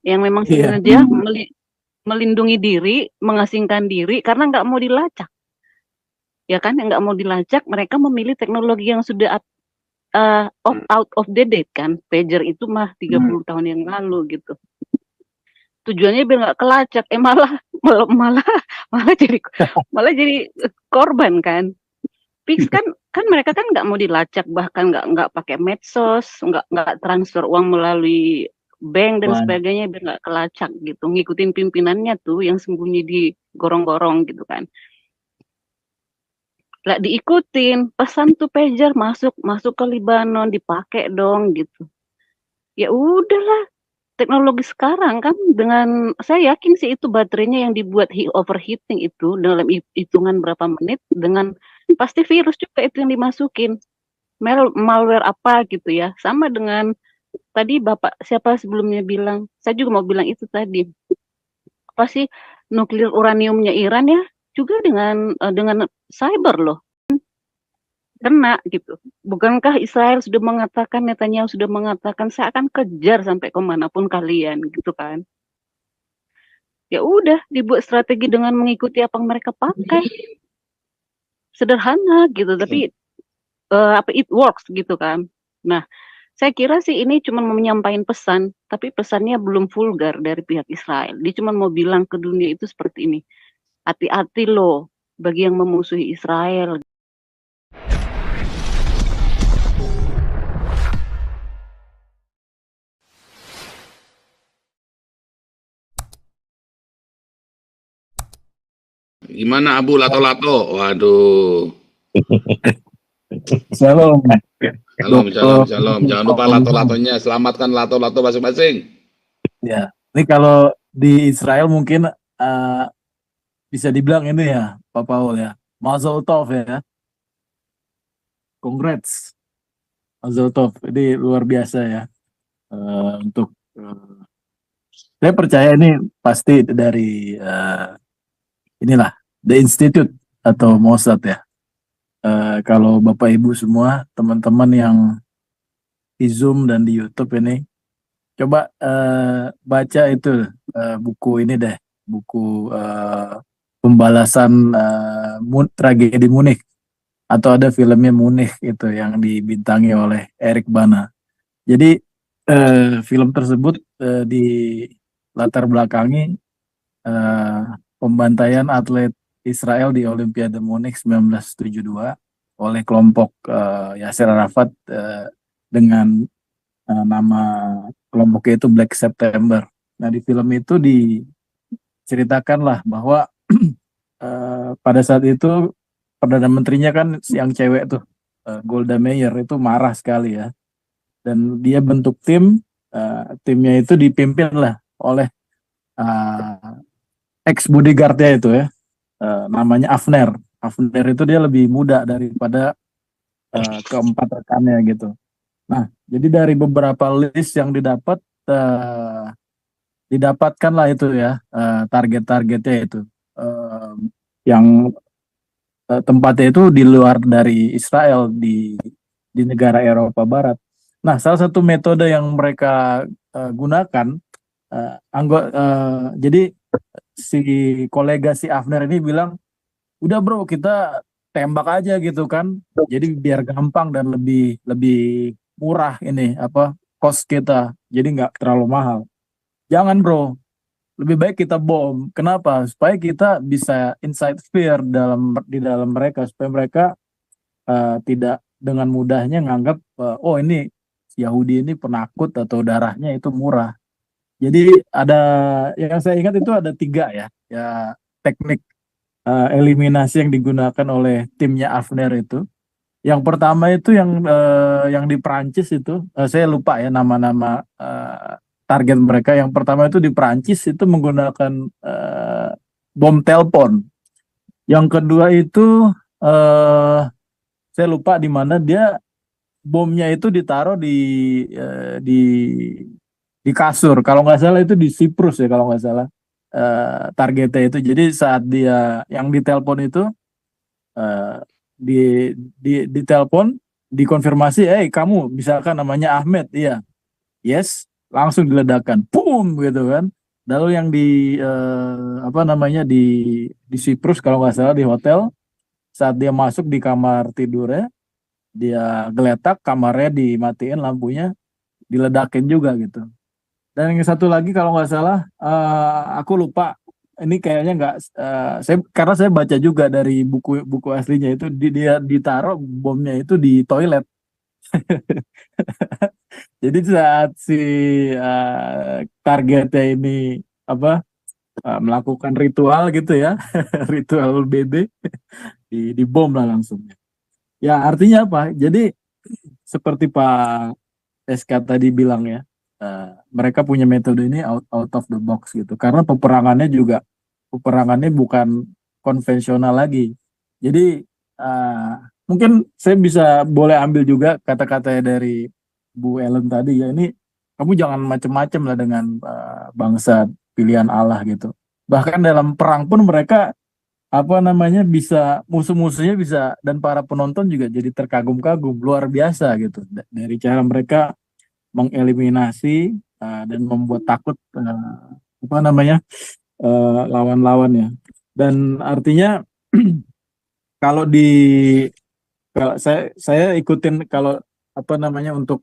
yang memang Iya. sengaja melindungi diri, mengasingkan diri karena nggak mau dilacak. Ya kan, yang nggak mau dilacak, mereka memilih teknologi yang sudah out of the date kan. Pager itu mah 30 tahun yang lalu gitu. Tujuannya biar nggak kelacak, malah malah malah jadi malah jadi korban kan. Fix kan mereka kan nggak mau dilacak, bahkan nggak pakai medsos, nggak transfer uang melalui bank dan sebagainya biar nggak kelacak gitu. Ngikutin pimpinannya tuh yang sembunyi di gorong-gorong gitu kan. Lah diikutin, pesan tuh pager masuk ke Libanon, dipakai dong gitu. Ya udahlah, teknologi sekarang kan dengan saya yakin sih itu baterainya yang dibuat overheating itu dalam hitungan berapa menit dengan pasti virus juga itu yang dimasukin. Malware apa gitu ya. Sama dengan tadi Bapak siapa sebelumnya bilang, saya juga mau bilang itu tadi. Apa sih nuklir uraniumnya Iran ya juga dengan cyber loh. Kena gitu. Bukankah Israel sudah mengatakan, Netanyahu sudah mengatakan saya akan kejar sampai kemanapun kalian gitu kan. Ya udah dibuat strategi dengan mengikuti apa yang mereka pakai. Sederhana gitu tapi it works gitu kan. Nah, saya kira sih ini cuma mau menyampaikan pesan, tapi pesannya belum vulgar dari pihak Israel. Dia cuma mau bilang ke dunia itu seperti ini. Hati-hati loh bagi yang memusuhi Israel. Gimana Abu lato-lato? Waduh. Shalom. Shalom. Jangan lupa lato-latonya. Selamatkan lato-lato masing-masing. Ya, ini kalau di Israel mungkin bisa dibilang ini ya, Pak Paul ya. Mazel tov ya. Congrats. Mazel tov. Ini luar biasa ya. Untuk saya percaya ini pasti dari inilah The Institute atau Mossad ya. Kalau Bapak Ibu semua teman-teman yang di Zoom dan di YouTube ini coba baca itu buku ini deh, buku pembalasan tragedi Munich, atau ada filmnya Munich itu yang dibintangi oleh Eric Bana. Jadi film tersebut di latar belakangi pembantaian atlet Israel di Olimpiade Munich 1972 oleh kelompok Yasser Arafat dengan nama kelompoknya itu Black September. Nah di film itu diceritakanlah bahwa pada saat itu Perdana Menterinya kan yang cewek tuh, Golda Meir itu marah sekali ya. Dan dia bentuk timnya itu dipimpin lah oleh ex bodyguardnya itu ya, namanya Avner. Avner itu dia lebih muda daripada keempat rekannya gitu. Nah, jadi dari beberapa list yang didapatkanlah itu ya target-targetnya itu yang tempatnya itu di luar dari Israel di negara Eropa Barat. Nah, salah satu metode yang mereka gunakan jadi si kolega si Avner ini bilang, udah bro kita tembak aja gitu kan, jadi biar gampang dan lebih murah ini cost kita, jadi nggak terlalu mahal. Jangan bro, lebih baik kita bom. Kenapa? Supaya kita bisa incite fear di dalam mereka, supaya mereka tidak dengan mudahnya nganggap oh ini Yahudi ini penakut atau darahnya itu murah. Jadi ada yang saya ingat itu ada 3 ya teknik eliminasi yang digunakan oleh timnya Avner itu. Yang pertama itu yang di Perancis itu, saya lupa ya nama-nama target mereka. Yang pertama itu di Perancis itu menggunakan bom telepon. Yang kedua itu saya lupa di mana dia bomnya itu ditaruh di kasur. Kalau nggak salah itu di Siprus ya kalau nggak salah targetnya itu. Jadi saat dia yang ditelepon itu ditelepon, dikonfirmasi, kamu misalkan namanya Ahmed, iya, yes, langsung diledakkan, boom gitu kan. Lalu yang di apa namanya di Siprus kalau nggak salah di hotel, saat dia masuk di kamar tidurnya, dia geletak, kamarnya dimatiin lampunya, diledakin juga gitu. Dan yang satu lagi kalau nggak salah, aku lupa. Ini kayaknya nggak, karena saya baca juga dari buku aslinya itu dia ditaruh bomnya itu di toilet. Jadi saat si targetnya ini apa melakukan ritual gitu ya, ritual BB, di bom lah langsung. Ya artinya apa? Jadi seperti Pak SK tadi bilang ya, mereka punya metode ini out of the box gitu. Karena peperangannya bukan konvensional lagi. Jadi mungkin saya bisa boleh ambil juga kata-kata dari Bu Ellen tadi ya. Ini kamu jangan macem-macem lah dengan bangsa pilihan Allah gitu. Bahkan dalam perang pun mereka apa namanya bisa musuh-musuhnya bisa dan para penonton juga jadi terkagum-kagum luar biasa gitu dari cara mereka mengeliminasi dan membuat takut apa namanya lawan-lawannya. Dan artinya kalau saya ikutin kalau apa namanya untuk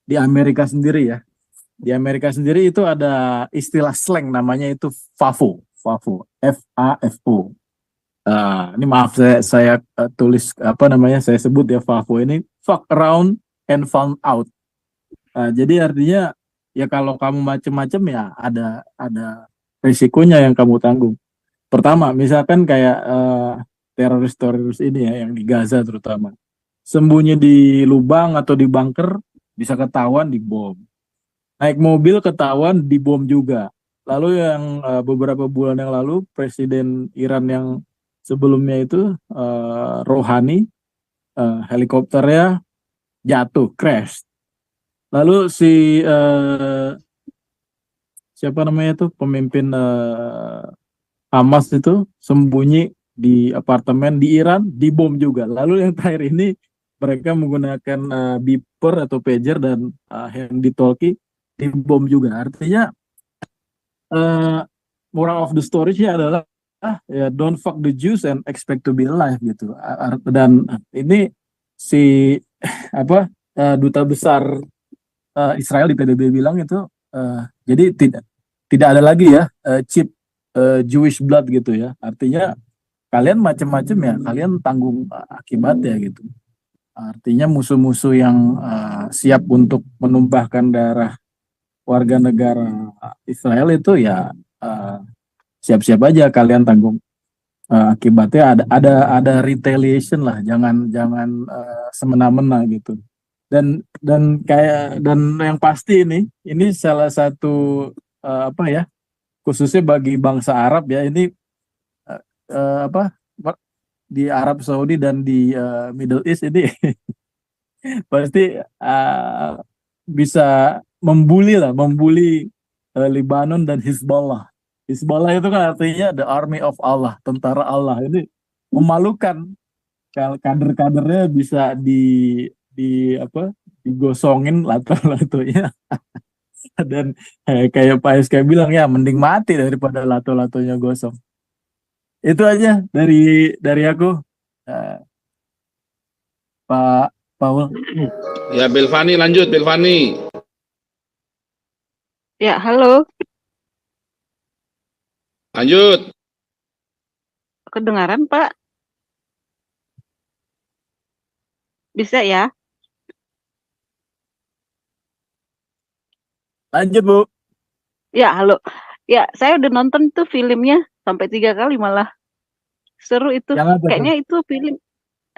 di Amerika sendiri ya. Di Amerika sendiri itu ada istilah slang namanya itu FAFO, FAFO, FAFO. Ini maaf saya tulis apa namanya saya sebut ya FAFO ini fuck around and found out. Jadi artinya ya kalau kamu macem-macem ya ada risikonya yang kamu tanggung. Pertama, misalkan kayak teroris-teroris ini ya yang di Gaza terutama. Sembunyi di lubang atau di bunker bisa ketahuan di bom. Naik mobil ketahuan di bom juga. Lalu yang beberapa bulan yang lalu Presiden Iran yang sebelumnya itu Rouhani helikopternya jatuh, crash. Lalu si siapa namanya tuh pemimpin Hamas itu sembunyi di apartemen di Iran, dibom juga. Lalu yang terakhir ini mereka menggunakan beeper atau pager dan handy-talkie dibom juga. Artinya moral of the story sih adalah ya don't fuck the Jews and expect to be alive gitu. Dan ini si apa duta besar Israel di PBB bilang itu jadi tidak ada lagi ya cheap Jewish blood gitu ya. Artinya kalian macam-macam ya, kalian tanggung akibatnya gitu. Artinya musuh-musuh yang siap untuk menumpahkan darah warga negara Israel itu ya siap-siap aja kalian tanggung akibatnya. Ada retaliation lah, jangan semena-mena gitu. Dan yang pasti ini salah satu apa ya, khususnya bagi bangsa Arab ya, ini apa di Arab Saudi dan di Middle East ini pasti bisa membuli Lebanon dan Hizbullah. Hizbullah itu kan artinya the army of Allah, tentara Allah. Ini memalukan, kader-kadernya bisa digosongin lato-latonya. Dan kayak Pak SK bilang ya mending mati daripada lato-latonya gosong. Itu aja dari aku, Pak Paul. Ya, Belvani lanjut, Belvani. Ya, halo. Lanjut. Kedengaran, Pak? Bisa ya? Lanjut, Bu. Ya, halo. Ya, saya udah nonton tuh filmnya sampai 3 kali malah. Seru itu. Kayaknya itu film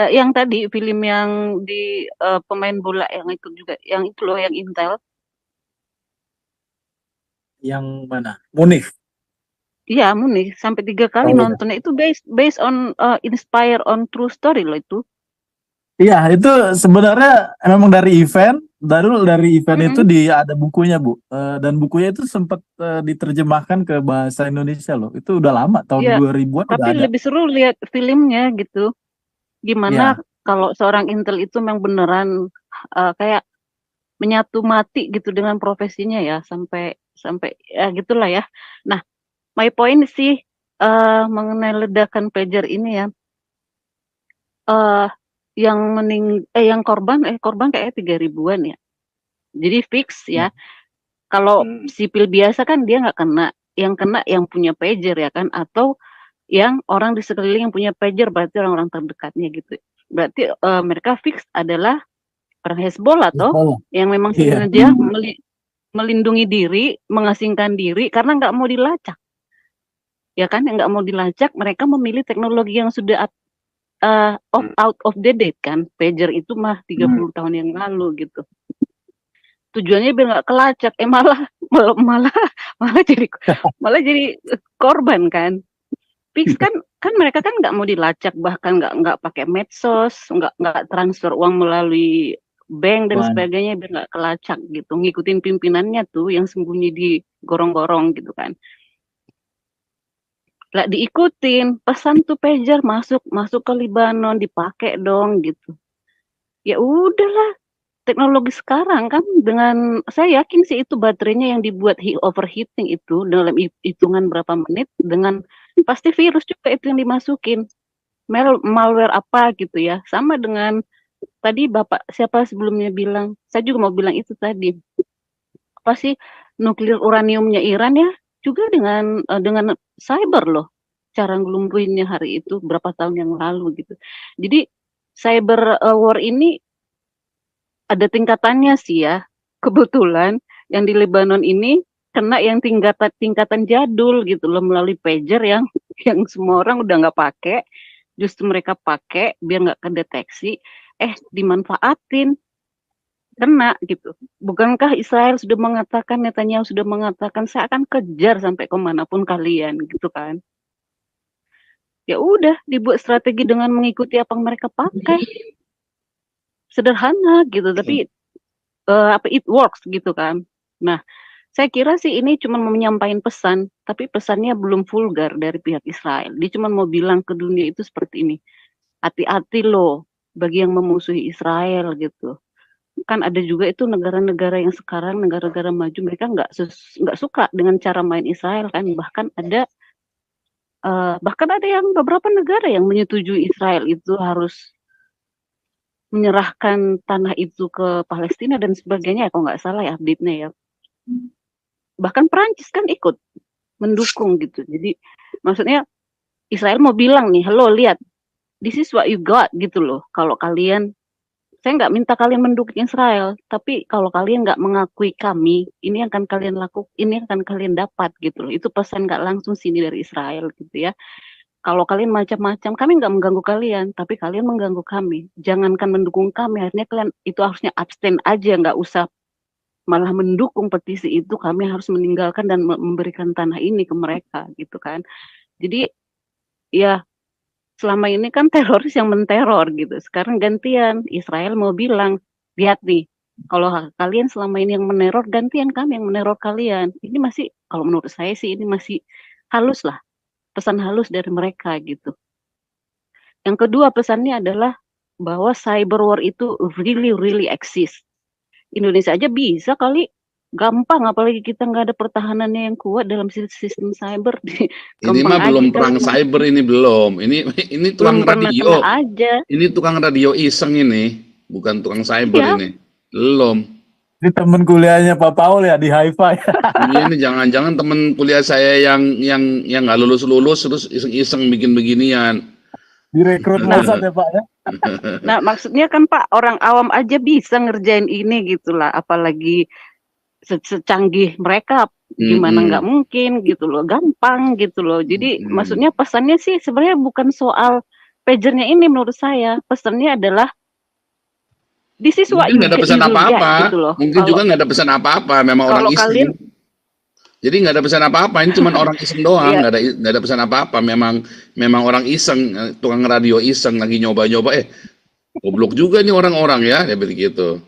yang tadi, film yang di pemain bola yang itu juga. Yang itu loh, yang Intel. Yang mana? Munich. Iya, Munich. Sampai 3 kali nontonnya. Itu based on inspire on true story loh itu. Iya, itu sebenarnya memang dari event itu ada bukunya, Bu. Dan bukunya itu sempat diterjemahkan ke bahasa Indonesia loh. Itu udah lama, tahun 2000-an udah ada. Tapi lebih seru lihat filmnya gitu. Gimana kalau seorang Intel itu memang beneran kayak menyatu mati gitu dengan profesinya ya, sampai ya gitulah ya. Nah, my point sih mengenai ledakan pager ini ya, yang korban kayaknya 3.000-an ya. Jadi fix ya. Kalau sipil biasa kan dia nggak kena, yang kena yang punya pager ya kan, atau yang orang di sekeliling yang punya pager, berarti orang-orang terdekatnya gitu. Berarti mereka fix adalah orang Hezbollah toh, yang memang Iya. sengaja melindungi diri, mengasingkan diri karena nggak mau dilacak. Ya kan, yang nggak mau dilacak, mereka memilih teknologi yang sudah out of the date kan. Pager itu mah 30 tahun yang lalu gitu. Tujuannya biar nggak kelacak, malah jadi korban kan. Fix kan mereka kan nggak mau dilacak, bahkan nggak pakai medsos, nggak transfer uang melalui bank dan sebagainya biar nggak kelacak gitu. Ngikutin pimpinannya tuh yang sembunyi di gorong-gorong gitu kan. Lah diikutin, pesan tuh pager masuk ke Libanon, dipakai dong gitu. Ya udahlah, teknologi sekarang kan dengan saya yakin sih itu baterainya yang dibuat overheating itu dalam hitungan berapa menit, dengan pasti virus juga itu yang dimasukin. Malware apa gitu ya. Sama dengan tadi Bapak siapa sebelumnya bilang, saya juga mau bilang itu tadi. Apa sih nuklir uraniumnya Iran ya, juga dengan cyber loh. Cara ngelumpuhinnya hari itu berapa tahun yang lalu gitu. Jadi cyber war ini ada tingkatannya sih ya. Kebetulan yang di Lebanon ini kena yang tingkatan jadul gitu loh, melalui pager yang semua orang udah nggak pakai, justru mereka pakai biar nggak kedeteksi, dimanfaatin, kena gitu. Bukankah Israel sudah mengatakan, Netanyahu sudah mengatakan, saya akan kejar sampai kemanapun kalian gitu kan. Ya udah, dibuat strategi dengan mengikuti apa yang mereka pakai. Sederhana gitu, tapi it works gitu kan. Nah, saya kira sih ini cuma mau menyampaikan pesan, tapi pesannya belum vulgar dari pihak Israel. Dia cuma mau bilang ke dunia itu seperti ini. Hati-hati loh bagi yang memusuhi Israel gitu. Kan ada juga itu negara-negara yang sekarang, negara-negara maju, mereka nggak suka dengan cara main Israel kan. Bahkan ada yang beberapa negara yang menyetujui Israel itu harus menyerahkan tanah itu ke Palestina dan sebagainya, kalau nggak salah ya update-nya ya. Bahkan Perancis kan ikut mendukung gitu. Jadi maksudnya Israel mau bilang nih, halo lihat, this is what you got gitu loh. Kalau kalian, saya nggak minta kalian mendukung Israel, tapi kalau kalian nggak mengakui kami, ini akan kalian lakukan, ini akan kalian dapat gitu loh. Itu pesan nggak langsung sini dari Israel gitu ya. Kalau kalian macam-macam, kami nggak mengganggu kalian, tapi kalian mengganggu kami. Jangankan mendukung kami, akhirnya kalian itu harusnya abstain aja, nggak usah malah mendukung petisi itu. Kami harus meninggalkan dan memberikan tanah ini ke mereka gitu kan. Jadi ya selama ini kan teroris yang menteror gitu. Sekarang gantian, Israel mau bilang, lihat nih, kalau kalian selama ini yang meneror, gantian kami yang meneror kalian. Ini masih, kalau menurut saya sih ini masih halus lah. Pesan halus dari mereka gitu. Yang kedua pesannya adalah bahwa cyber war itu really exist. Indonesia aja bisa kali, gampang, apalagi kita nggak ada pertahanannya yang kuat dalam sistem cyber. Ini mah belum perang cyber, ini belum. Ini tukang radio. Aja. Ini tukang radio iseng ini, bukan tukang cyber ya. Ini. Belum. Ini temen kuliahnya Pak Paul ya di Hi-Fi. Ini jangan-jangan temen kuliah saya yang nggak lulus terus iseng-iseng bikin beginian. Direkrut Mossad ya Pak ya. Nah maksudnya kan Pak, orang awam aja bisa ngerjain ini gitulah, apalagi secanggih mereka, gimana nggak mungkin gitu loh, gampang gitu loh. Jadi maksudnya pesannya sih sebenarnya bukan soal pagernya ini, menurut saya pesannya adalah this is what nggak ada pesan apa-apa gitu loh. Mungkin juga nggak ada pesan apa-apa, memang orang iseng. Jadi nggak ada pesan apa-apa, ini cuma orang iseng doang, nggak ada pesan apa-apa. Memang orang iseng, tukang radio iseng lagi nyoba-nyoba, goblok juga nih orang-orang ya, begitu.